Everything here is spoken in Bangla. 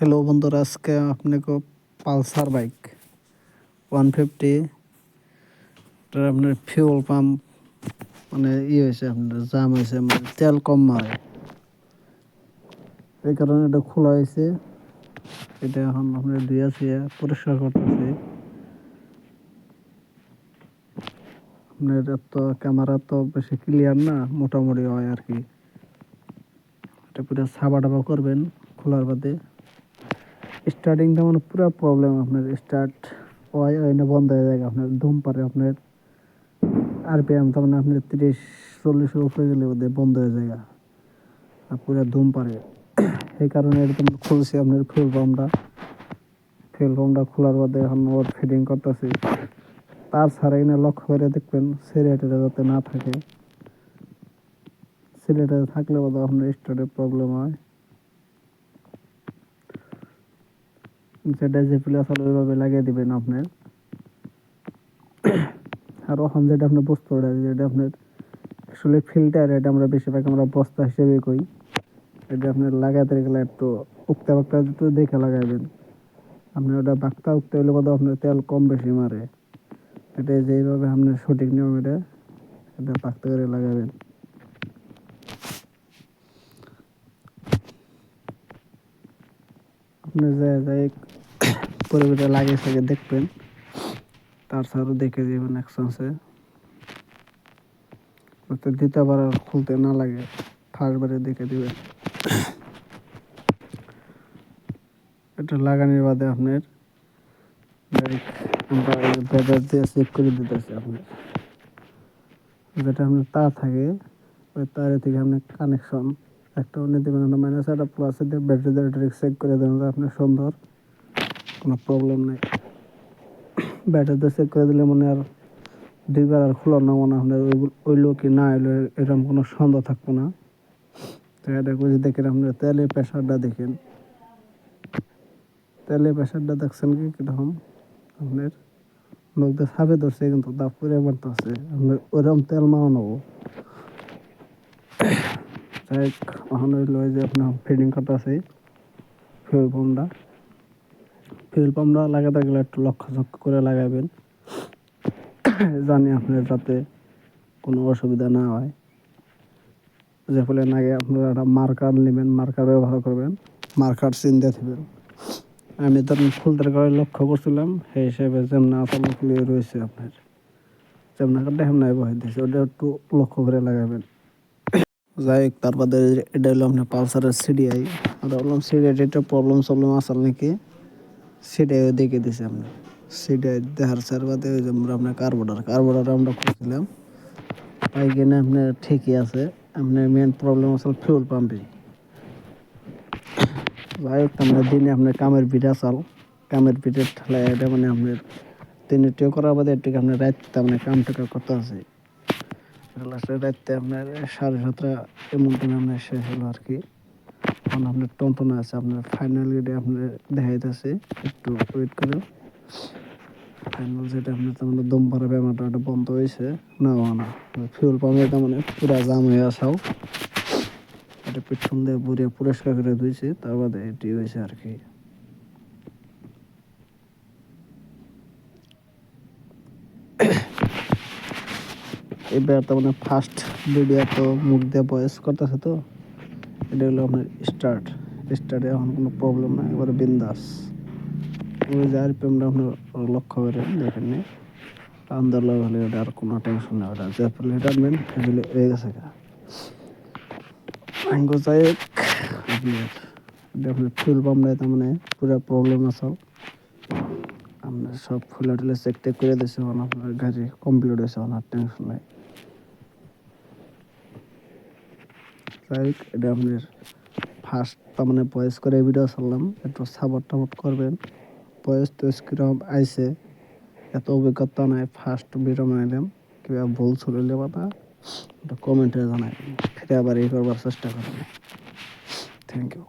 হ্যালো বন্ধুরা, আজকে আপনাকে পালসার বাইক 150 আপনার ফিউল পাম্প মানে হয়েছে, আপনার জাম হয়েছে, মানে তেল কম মারে, এই কারণে এটা খোলা হয়েছে। এটা এখন আপনার ধুয়ে পরিষ্কার করতেছে। আপনার তো ক্যামেরা তো বেশি ক্লিয়ার না, মোটামুটি হয় আর কি। এটা পুরো সাবা ডাবা করবেন খোলার বাদে। স্টার্টিংটা মানে পুরো প্রবলেম, আপনার স্টার্ট হয় না, বন্ধ হয়ে যায়, আপনার ধুম পারে, আপনার আরপিএম তো মানে আপনার 30-40 উপরে গেলে ওদের বন্ধ হয়ে যায় আর পুরো ধুম পারে। এই কারণে এরকম খুলছি আপনার ফিউল পাম্পটা খোলার বাদে এখন ওর ফিটিং করতেছি। তার ছাড়াই না, লক্ষ্য করে দেখবেন সিলেটের যাতে না থাকে। সিলেটে থাকলে বোধহয় আপনার স্টার্টের প্রবলেম হয়। যেটা যে প্লাস ওইভাবে লাগিয়ে দিবেন আপনার। আর ওখান যেটা আপনার বুঝতে পারে, যেটা আপনার আসলে ফিল্টার, এটা আমরা বেশিরভাগ আমরা বস্তা হিসেবে কই। এটা আপনার লাগাতে গেলে একটু উক্তা বাক্তা একটু দেখে লাগাইবেন। আপনি ওটা বাক্তা উক্তা হলে বোধহয় আপনার তেল কম বেশি মারে। এটা যেইভাবে আপনার সঠিক নিয়ম, এটা বাক্তা করে লাগাবেন। আপনি যাই পরিবেশে লাগিয়ে থাকে দেখবেন, তার ছাড়াও দেখে যাবেন একসঙ্গে, দ্বিতীয়বার আর খুলতে না লাগে, ফার্স্টবারে দেখে দিবেন। এটা লাগানোর বাদে আপনার আমরা ব্যাটারি দিয়ে চেক করে দিতেছি। আপনার যেটা আপনার তার থাকে, ওই তারে থেকে আপনার কানেকশন একটা নিয়ে দেবেন, মাইনাস একটা প্লাসে দিয়ে ব্যাটারি দিয়ে ডাইরেক্ট চেক করে দেবেন, আপনার সুন্দর, কোনো প্রবলেম নেই। ব্যাটারি দিয়ে চেক করে দিলে মানে আর দুইবার আর খোলা না, মনে আপনার ওইলো কি না এলো এরকম কোনো সন্দেহ থাকবো না। তো এটা করে দেখেন, আপনার তেলের প্রেশারটা দেখেন, তেলের প্রেশারটা দেখছেন কি কীরকম, আপনার লোকদের সাবে ধরছে কিন্তু দাপ করে বাড়তেছে, আপনার ওইরকম তেল মারা নেবো। যাই এখন হইল যে আপনার ফিডিং কাটা আছে ফিউল পাম্পটা লাগাতে গেলে একটু লক্ষ্য করে লাগাবেন, জানি আপনার যাতে কোনো অসুবিধা না হয়। যে ফলে আগে আপনারা একটা মার্কার নেবেন, মার্কার ব্যবহার করবেন, মার্কার চিন দিয়ে দেবেন। আমি ধরুন ফুলটার গায়ে লক্ষ্য করছিলাম, সেই হিসেবে যেমন আপনার ক্লিয়ার রয়েছে, আপনার যেমন কাটটা হেমন বহে দিয়েছে, ওটা একটু লক্ষ্য করে লাগাবেন। যাই হোক, তারপরে এটা হলো আপনার পালসারের সিডিআই। আমরা বললাম সিডিআই একটা প্রবলেম আসল নাকি, সিডিআই দেখে দিয়েছে। আপনার সিডিআই দেখার সার বাদে ওই যে আপনার কার্বোরেটর আমরা খুঁজছিলাম, পাই কিনা আপনার ঠিকই আছে। আপনার মেন প্রবলেম আসলে ফিউল পাম্পে। যাই হোক, আপনার দিনে আপনার কামের পিঠের ঠেলায় এটা মানে আপনার তিনটিও করার বাদে একটু আপনার রাত্রে আপনার কামটা করতে আছে। লাস্টে রাত্রে আপনার 7:30 এমন টাইমে আপনার শেষ হলো আর কি। এখন আপনার টনটনে আছে, আপনার ফাইনাল এটা আপনার দেখাইতেছে, একটু ওয়েট করে। ফাইনাল যেটা আপনার তার মানে দম পাড়া ব্যাপারটা ওটা বন্ধ হয়েছে না, ফিউল পাম্পে এটা মানে পুরা জাম হয়ে আসাও, এটা পেট্রোল দিয়ে ভরিয়ে পরিষ্কার করে ধুয়েছে, তার বাদে এটি হয়েছে আর কি। এবার তো মানে ফার্স্ট ভিডিও তো মুখ দিয়ে ভয়েস করতেছে, তো এটা হলো আপনার স্টার্টে এখন কোনো প্রবলেম নাই, এবারে বিন্দাস। ওই যে আরপিএমটা আপনার লক্ষ্য করে দেখেন নি, আন্দার হলে ওটা আর কোনো টেনশন নেই, ওটা যে লিটারমেন্ট এগুলো হয়ে গেছে গা। যাই হোক, আপনার ফিউল পাম্পটা তার মানে পুরো প্রবলেম আছে, আপনার সব ফুলে টুলে চেক টেক করে দিয়েছে, আপনার গাড়ি কমপ্লিট হয়েছে, আর টেনশন নাই। যাই হোক, এটা আপনার ফার্স্ট তার মানে ভয়েস করে ভিডিও ছাড়লাম, একটু সাপোর্ট টাপোর্ট করবেন। ভয়েস তো কিরকম আইসে, এত অভিজ্ঞতা নাই, ফার্স্ট ভিডিও বানাইলাম, কিংবা ভুল চলিলে কথা এটা কমেন্টে জানাই, ফিরে আবার এই করবার চেষ্টা করবেন। Thank you.